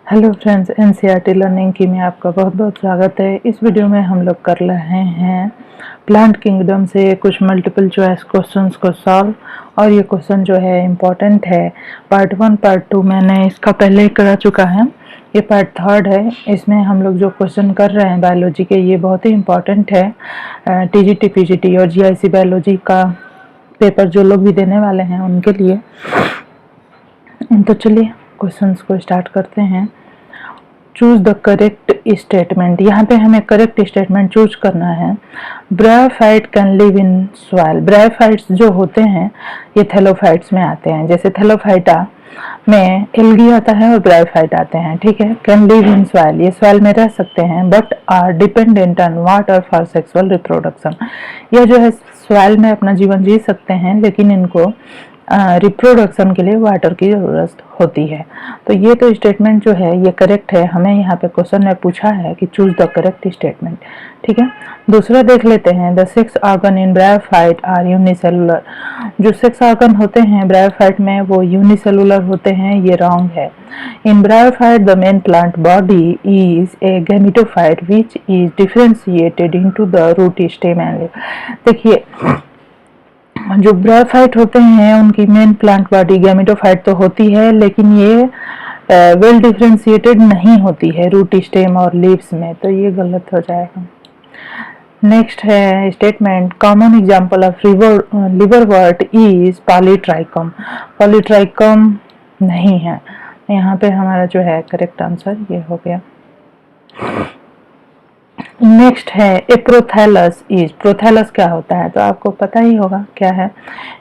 Hello friends, NCERT learning की में आपका बहुत बहुत स्वागत है। इस वीडियो में हम लोग कर रहे हैं प्लांट किंगडम से कुछ मल्टीपल चॉइस क्वेश्चंस को सॉल्व। और ये क्वेश्चन जो है इम्पोर्टेंट है। पार्ट 1 पार्ट 2 मैंने इसका पहले ही करा चुका है, ये पार्ट 3 है। इसमें हम लोग जो क्वेश्चन कर रहे हैं बायोलॉजी के, ये बहुत ही इम्पोर्टेंट है। टीजीटी पीजीटी और जीआईसी बायोलॉजी का पेपर जो लोग भी देने वाले हैं उनके लिए। तो चलिए क्वेश्चंस को स्टार्ट करते हैं। Choose the correct statement. यहाँ पे हमें करेक्ट स्टेटमेंट चूज करना है। Bryophyte can live in soil. Bryophytes जो होते हैं ये थैलोफाइट्स में आते हैं। जैसे थैलोफाइटा में एल्गी आता है और ब्रायोफाइट आते हैं, ठीक है। कैन लिव इन सॉइल, ये सॉइल में रह सकते हैं, but are dependent on water for sexual reproduction. यह जो है सॉइल में अपना जीवन जी सकते हैं, लेकिन इनको रिप्रोडक्शन के लिए वाटर की ज़रूरत होती है। तो ये तो स्टेटमेंट जो है ये करेक्ट है। हमें यहाँ पे क्वेश्चन में पूछा है कि चूज द करेक्ट स्टेटमेंट, ठीक है। दूसरा देख लेते हैं। The sex organ in bryophyte are unicellular. जो सेक्स ऑर्गन होते हैं ब्रायोफाइट में वो यूनिसेलुलर होते हैं, ये रॉन्ग है। In bryophyte the main plant body is a gametophyte which is differentiated into the root stem and leaf. देखिए, जो ब्रायोफाइट होते हैं उनकी मेन प्लांट बॉडी गैमेटोफाइट तो होती है, लेकिन ये वेल डिफरेंशिएटेड नहीं होती है रूट स्टेम और लीव्स में, तो ये गलत हो जाएगा। नेक्स्ट है statement. Common example of liverwort is Polytrichum. Polytrichum नहीं है। यहाँ पे हमारा जो है करेक्ट आंसर ये हो गया। नेक्स्ट है ए प्रोथैलस इज। प्रोथैलस क्या होता है तो आपको पता ही होगा क्या है।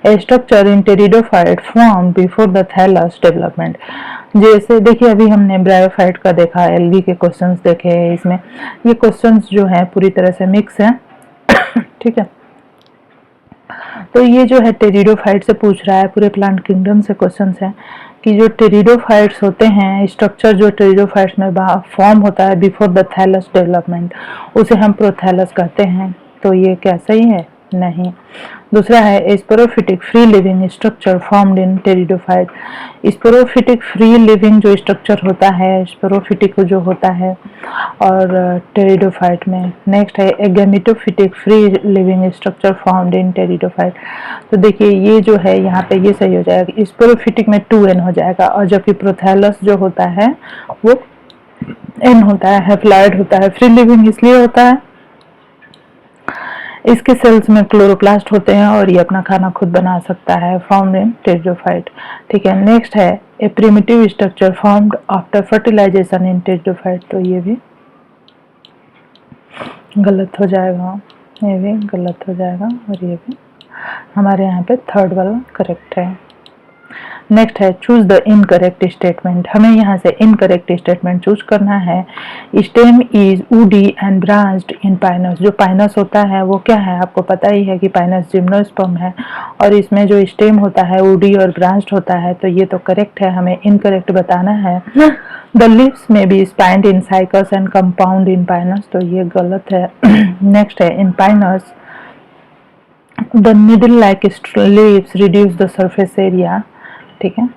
A structure in pteridophyte form before the thallus development. जैसे देखिए अभी हमने ब्रायोफाइट का देखा, एल्गी के क्वेश्चंस देखे। इसमें ये क्वेश्चंस जो है पूरी तरह से मिक्स है ठीक है। तो ये जो है टेरिडोफाइट से पूछ रहा है, पूरे प्लांट किंगडम से क्वेश्चंस हैं कि जो टेरिडोफाइट्स होते हैं, स्ट्रक्चर जो टेरिडोफाइट्स में फॉर्म होता है बिफोर द थैलस डेवलपमेंट, उसे हम प्रोथैलस कहते हैं। तो ये क्या सही है? नहीं। दूसरा है sporophytic free living structure formed in pteridophyte. Sporophytic free living जो स्ट्रक्चर होता है, स्पोरोफिटिक जो होता है और टेरिडोफाइट में। नेक्स्ट है gametophytic free living structure formed in pteridophyte. तो देखिए ये जो है यहाँ पे ये सही हो जाएगा। स्पोरोफिटिक में 2n हो जाएगा, और जबकि प्रोथैलस जो होता है वो n होता है, हैप्लॉइड होता है। फ्री लिविंग इसलिए होता है, इसके सेल्स में क्लोरोप्लास्ट होते हैं और ये अपना खाना खुद बना सकता है। फॉर्म्ड इन टेरिडोफाइट, ठीक है। नेक्स्ट है a primitive structure formed after fertilisation in pteridophyte. तो ये भी गलत हो जाएगा, ये भी गलत हो जाएगा, और ये भी हमारे यहाँ पे थर्ड वाला करेक्ट है। नेक्स्ट है चूज द इनकरेक्ट स्टेटमेंट। हमें यहाँ से इनकरेक्ट स्टेटमेंट चूज करना है। Stem is woody and branched in Pinus. जो पाइनस होता है वो क्या है? आपको पता ही है कि पाइनस जिम्नोस्पर्म है, और इसमें जो स्टेम होता है वुडी और ब्रांच्ड होता है। तो ये तो करेक्ट है, हमें इनकरेक्ट बताना है। The leaves may be spined in Cycas and compound in Pinus. तो ये गलत है। नेक्स्ट है in Pinus the needle like leaves reduce the surface area, ठीक है,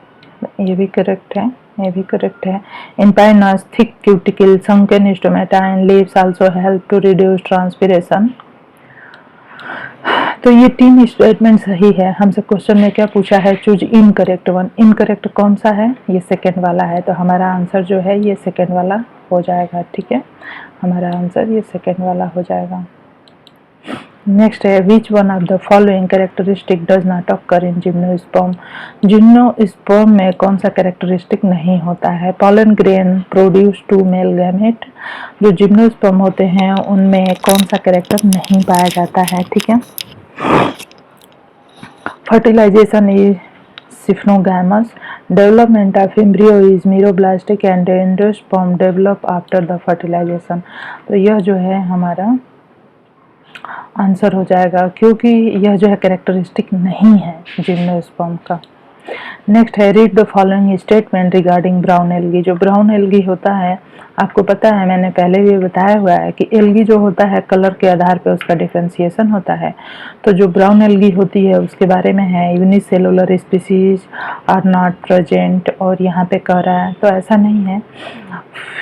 ये भी करेक्ट है, ये भी करेक्ट है। In Pinus thick cuticle sunken stomata and leaves also help to reduce transpiration. तो ये 3 स्टेटमेंट सही है। हमसे क्वेश्चन में क्या पूछा है? Choose incorrect one. इनकरेक्ट कौन सा है? ये सेकेंड वाला है। तो हमारा आंसर जो है ये सेकेंड वाला हो जाएगा, ठीक है। हमारा आंसर ये सेकेंड वाला हो जाएगा। नेक्स्ट है which one of the following characteristic does not occur in gymnosperm. Gymnosperm में कौन सा कैरेक्टरिस्टिक नहीं होता है? Pollen grain produce 2 male gamete. जो जिम्नोस्पर्म होते हैं उनमें कौन सा कैरेक्टर नहीं पाया जाता है, ठीक है। Fertilisation is siphonogamous. Development of embryo is meroblastic and endosperm develop after the fertilisation. तो यह जो है हमारा आंसर हो जाएगा, क्योंकि यह जो है कैरेक्टरिस्टिक नहीं है जिम्नोस्पर्म का। नेक्स्ट है read the following statement regarding brown algae. जो ब्राउन एल्गी होता है, आपको पता है, मैंने पहले भी बताया हुआ है कि एल्गी जो होता है कलर के आधार पे उसका डिफ्रेंसिएशन होता है। तो जो ब्राउन एल्गी होती है उसके बारे में है unicellular species are not present, और यहाँ पे कह रहा है तो ऐसा नहीं है।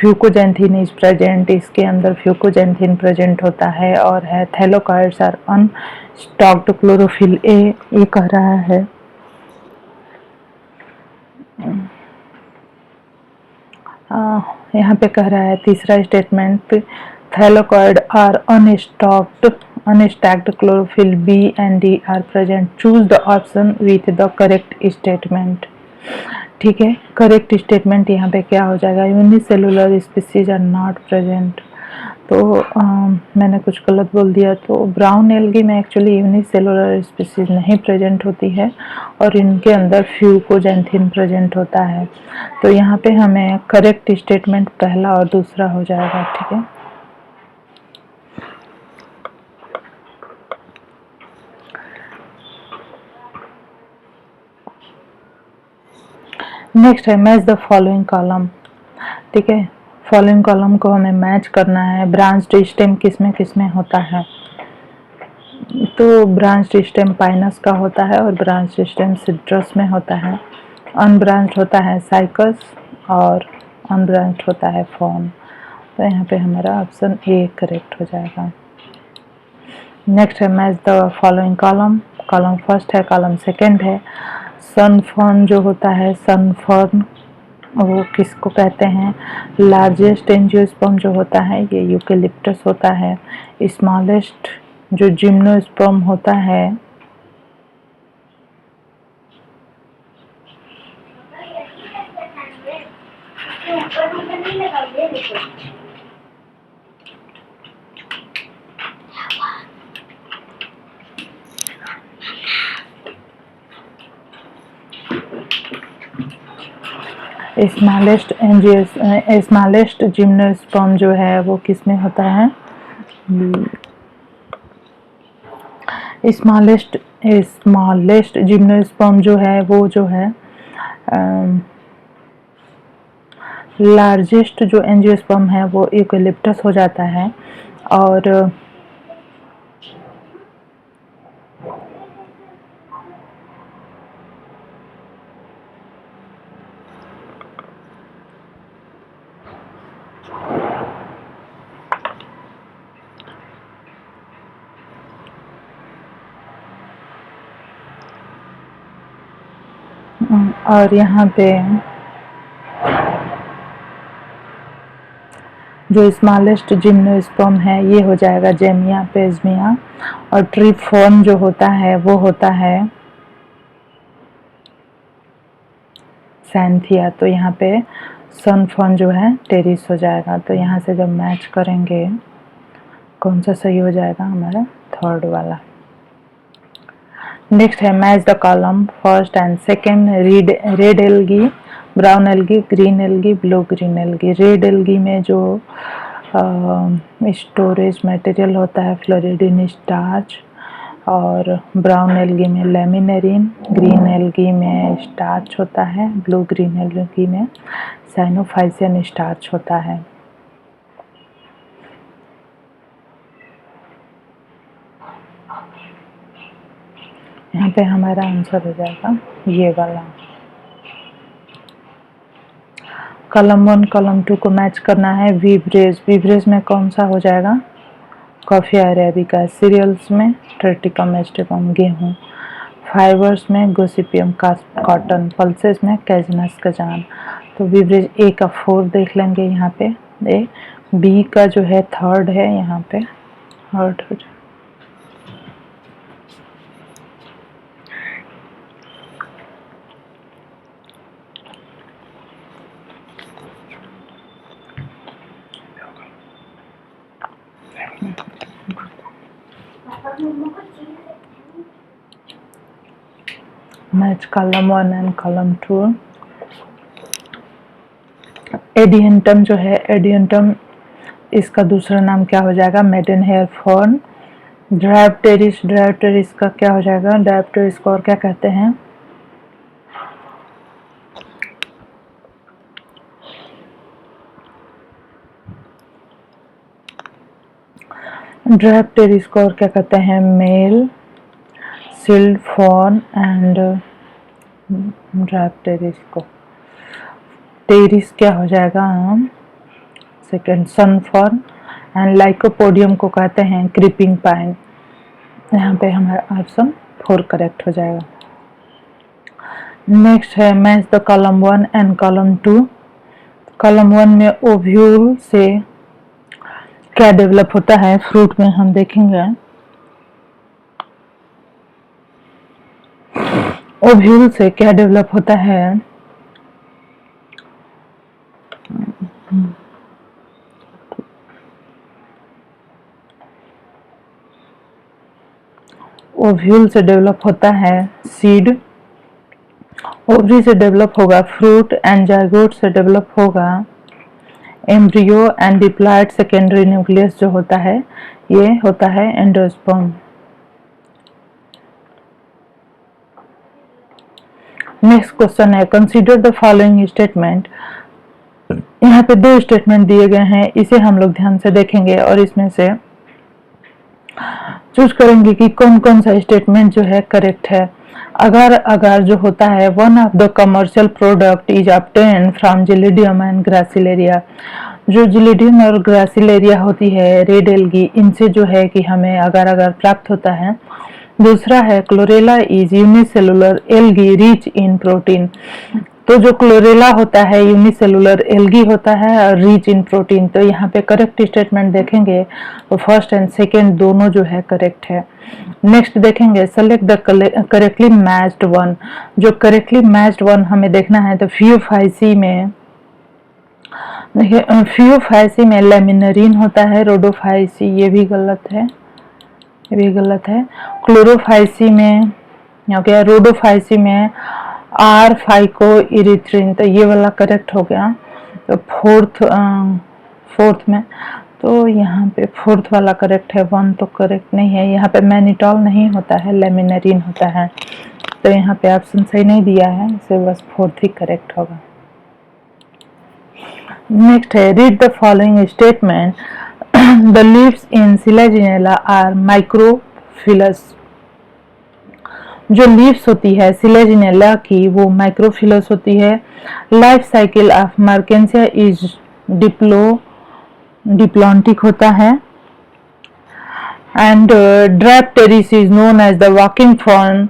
फ्यूकोजेंथिन इज प्रेजेंट, इसके अंदर फ्यूकोजेंथिन प्रेजेंट होता है, और है थैलोकाइड्स आर अनस्टॉक्ड क्लोरोफिल ए, ये कह रहा है। यहाँ पे कह रहा है तीसरा statement, thylakoid are unstacked chlorophyll B and D are present, choose the option with the correct statement. ठीक है, करेक्ट स्टेटमेंट यहाँ पे क्या हो जाएगा, unicellular species are not present. तो मैंने कुछ गलत बोल दिया। तो ब्राउन एल्गी में एक्चुअली यूनिसेलुलर स्पीसीज नहीं प्रेजेंट होती है और इनके अंदर फ्यूकोजेंथिन प्रेजेंट होता है। तो यहाँ पे हमें करेक्ट स्टेटमेंट पहला और दूसरा हो जाएगा। ठीक है, नेक्स्ट है मैच द फॉलोइंग कॉलम। ठीक है, फॉलोइंग कॉलम को हमें मैच करना है। ब्रांच्ड स्टेम किसमें किसमें होता है, तो ब्रांच्ड स्टेम पाइनस का होता है और ब्रांच्ड स्टेम सिट्रस में होता है। अनब्रांच्ड होता है साइकस और अनब्रांच्ड होता है फॉर्न। तो यहाँ पे हमारा ऑप्शन ए करेक्ट हो जाएगा। नेक्स्ट है match the following column. Column first है, कॉलम सेकंड है। सन फर्न जो होता है, सन फर्न वो किसको कहते हैं, लार्जेस्ट एंजियोस्पर्म जो होता है ये यूकेलिप्टस होता है। स्मॉलेस्ट जो जिम्नोस्पर्म होता है स्मॉलेस्ट जिम्नोस्पर्म जो है वो किसमें होता है, स्मॉलेस्ट जिम्नोस्पर्म जो है वो जो है लार्जेस्ट जो एंजियोस्पर्म है वो यूकेलिप्टस हो जाता है। और यहाँ पे जो स्मॉलेस्ट जिम्नोस्पर्म है ये हो जाएगा जेमिया पेजमिया, और ट्रिफॉर्म जो होता है वो होता है सैंथिया। तो यहाँ पे सनफॉर्न जो है टेरिस हो जाएगा। तो यहाँ से जब मैच करेंगे कौन सा सही हो जाएगा, हमारा थर्ड वाला। नेक्स्ट है match the column first and second. Red algae, brown algae, green algae, blue green algae. Red algae में जो स्टोरेज मटेरियल होता है फ्लोरिडीन स्टार्च, और ब्राउन एल्गी में लेमिनेरिन, ग्रीन एल्गी में स्टार्च होता है, ब्लू ग्रीन एल्गी में साइनोफाइसियन स्टार्च होता है। यहाँ पे हमारा आंसर हो जाएगा ये वाला। कॉलम 1 कॉलम 2 को मैच करना है। वीब्रेज, वीब्रेज में कौन सा हो जाएगा, कॉफ़ी अरेबिका। सीरियल्स में ट्रेटिकम एस्टिकम गेहूँ। फाइबर्स में गोसिपियम कॉटन। पल्सेस में कैजनस कजान। तो वीब्रेज ए का 4 देख लेंगे यहाँ पे, ए। बी का जो है थर्ड है यहाँ पे, थर्ड हो जाए। Match column 1 and column 2। Adiantum जो है, एडियंटम इसका दूसरा नाम क्या हो जाएगा, मेडन हेयर फॉर्न। ड्रायोप्टेरिस, ड्रायोप्टेरिस का क्या हो जाएगा, ड्रायोप्टेरिस को और क्या कहते हैं, ड्रैप टेरिस को और क्या कहते हैं, मेल सील्ड फॉर्न एंड ड्रैप टेरिस को, टेरिस क्या हो जाएगा, सेकेंड सन फॉर्न एंड लाइकोपोडियम को कहते हैं क्रीपिंग पाइन। यहाँ पे हमारा ऑप्शन 4 करेक्ट हो जाएगा। नेक्स्ट है match the column 1 and column 2। Column 1 में ओव्यूल से क्या डेवलप होता है, फ्रूट में हम देखेंगे। ओव्यूल से क्या डेवलप होता है, ओव्यूल से डेवलप होता है सीड, ओवरी से डेवलप होगा फ्रूट एंड जायगोट से डेवलप होगा embryo and diploid secondary nucleus जो होता है ये होता है एंडोस्पर्म। नेक्स्ट क्वेश्चन है कंसीडर द फॉलोइंग स्टेटमेंट। यहाँ पे 2 स्टेटमेंट दिए गए हैं, इसे हम लोग ध्यान से देखेंगे और इसमें से चूज करेंगे कि कौन कौन सा स्टेटमेंट जो है करेक्ट है। अगर जो होता है one of the commercial product is obtained from Gelidium and Gracilaria, जो जिलिडियम और ग्रासिलेरिया होती है रेड एल्गी, इनसे जो है कि हमें अगर प्राप्त होता है। दूसरा है chlorella is unicellular algae rich in protein, तो जो क्लोरेला होता है यूनिसेलुलर एल्गी होता है और रिच इन प्रोटीन। तो यहाँ पे करेक्ट स्टेटमेंट देखेंगे तो फर्स्ट एंड सेकेंड दोनों जो है करेक्ट है। नेक्स्ट देखेंगे select the correctly matched one, जो करेक्टली मैच्ड वन हमें देखना है तो फियोफाइसी में देखिए, फियोफाइसी में लेमिनरीन होता है, रोडोफाइसी ये भी गलत है, ये भी गलत है। क्लोरोफाइसी में हो गया, रोडोफाइसी में आर फाइको इरिथ्रिन, तो ये वाला करेक्ट हो गया। तो फोर्थ में तो यहाँ पे फोर्थ वाला करेक्ट है, 1 तो करेक्ट नहीं है। यहाँ पे मैनिटॉल नहीं होता है, लेमिनरीन होता है, तो यहाँ पे ऑप्शन सही नहीं दिया है, इसे बस 4th ही करेक्ट होगा। नेक्स्ट है read the following statement, the leaves in Selaginella are microphyllous, जो लीव्स होती है सिलेजिनेला की वो माइक्रोफिलस होती है। Life cycle of Marchantia is diplontic होता है and Dryopteris is known as the walking fern.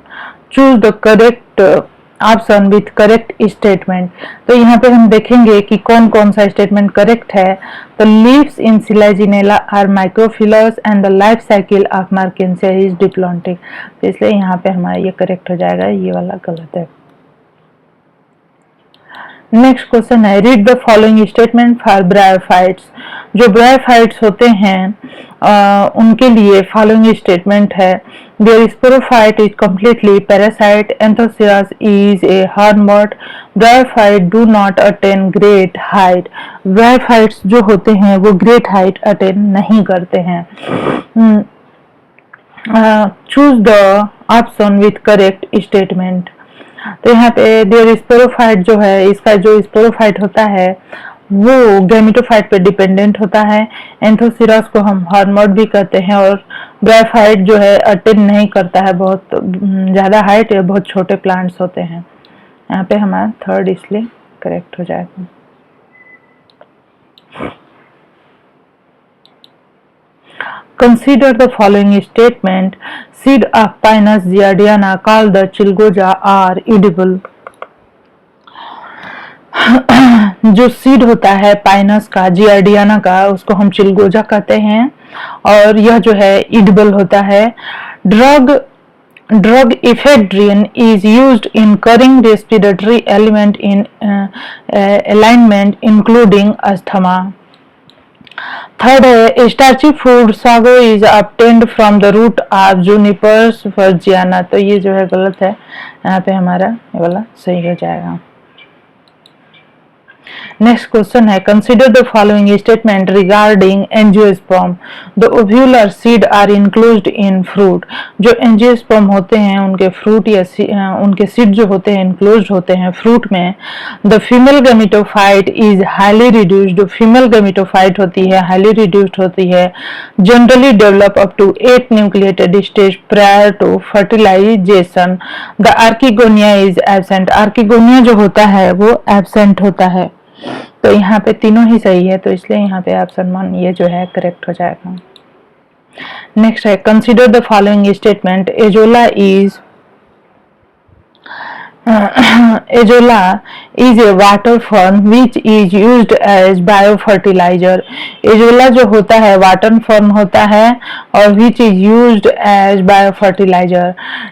Choose the correct option with correct statement. तो यहाँ पे हम देखेंगे कि कौन कौन सा स्टेटमेंट करेक्ट है। तो leaves in Selaginella are microphyllous and the life cycle of Marchantia is diplontic, तो इसलिए यहाँ पे हमारा ये करेक्ट हो जाएगा, ये वाला गलत है। नेक्स्ट क्वेश्चन है read the following statement for bryophytes, जो ब्रायोफाइट्स होते हैं उनके लिए फॉलोइंग स्टेटमेंट है their sporophyte is completely parasite, anthoceros is a hornwort, bryophyte do not attain great height, bryophytes जो होते हैं वो ग्रेट हाइट अटेन नहीं करते हैं। Choose the option with correct statement. तो यहाँ पे देयर स्पोरोफाइट जो है, इसका जो स्पोरोफाइट होता है वो गैमेटोफाइट पे डिपेंडेंट होता है। एंथोसिरास को हम हॉर्नवर्ट भी कहते हैं और ब्रायोफाइट जो है अटेन नहीं करता है बहुत ज्यादा हाइट, या बहुत छोटे प्लांट्स होते हैं। यहाँ पे हमारा 3rd इसलिए करेक्ट हो जाएगा। Consider the following statement, seed of Pinus giardiana called the chilgoja are edible। जो सीड होता है पाइनस का, जियार्डियाना का, उसको हम चिलगोजा कहते हैं और यह जो है इडिबल होता है। Drug ephedrine is used in curing respiratory ailment in alignment including asthma. Third है starchy food sago is obtained from the root of Juniperus virginiana, तो ये जो है गलत है, यहाँ पे हमारा ये वाला सही हो जाएगा। नेक्स्ट क्वेश्चन है, consider the following statement regarding angiosperm. The ovular seed are enclosed in fruit. जो एंजियोस्पर्म होते हैं उनके फ्रूट या उनके सीड जो होते हैं इंक्लोज्ड होते हैं फ्रूट में। The female gametophyte is highly reduced. जो फीमेल गैमेटोफाइट होती है हाईली रिड्यूस्ड होती है। Generally develop up to 8 nucleated stage prior to fertilization. The archegonia is absent. Archegonia जो होता है वो एब्सेंट होता है। तो यहाँ पे तीनों ही सही है, तो इसलिए यहाँ पे ऑप्शन 1 ये जो है करेक्ट हो जाएगा। नेक्स्ट है, consider the following statement. Azolla is azolla is a water fern which is used as biofertilizer। Azolla जो होता है वाटर फर्न होता है और which is used as biofertilizer।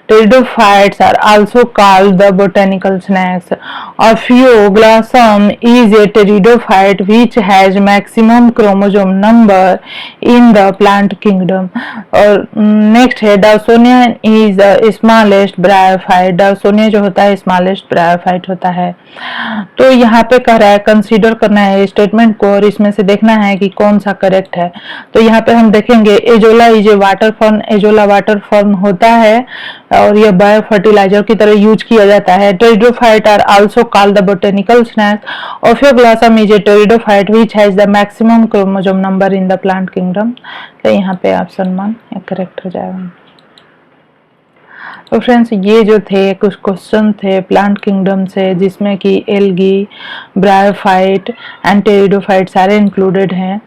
Pteridophytes are also called the botanical snakes। Ophioglossum is a pteridophyte which has maximum chromosome number in the plant kingdom। और next है, Dawsonia is the smallest bryophyte। Dawsonia जो होता है smallest bryophyte होता है। तो यहाँ पे कह रहा है कंसीडर करना है स्टेटमेंट को और इसमें से देखना है कि कौन सा करेक्ट है। तो यहाँ पे हम देखेंगे azolla is a water fern. Azolla water fern होता है और यह बायो फर्टिलाइजर की तरह यूज किया जाता है। Pteridophyte are also called the botanical snake. Ophioglossum is a pteridophyte which has the maximum chromosome number in the plant kingdom. तो यहाँ पे ऑप्शन 1 करेक्ट हो जाएगा। तो फ्रेंड्स ये जो थे कुछ क्वेश्चन थे प्लांट किंगडम से, जिसमें कि एल्गी, ब्रायोफाइट एंड टेरिडोफाइट सारे इंक्लूडेड हैं।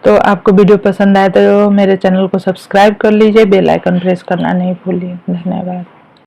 तो आपको वीडियो पसंद आए तो मेरे चैनल को सब्सक्राइब कर लीजिए, बेल आइकन प्रेस करना नहीं भूलिए। धन्यवाद।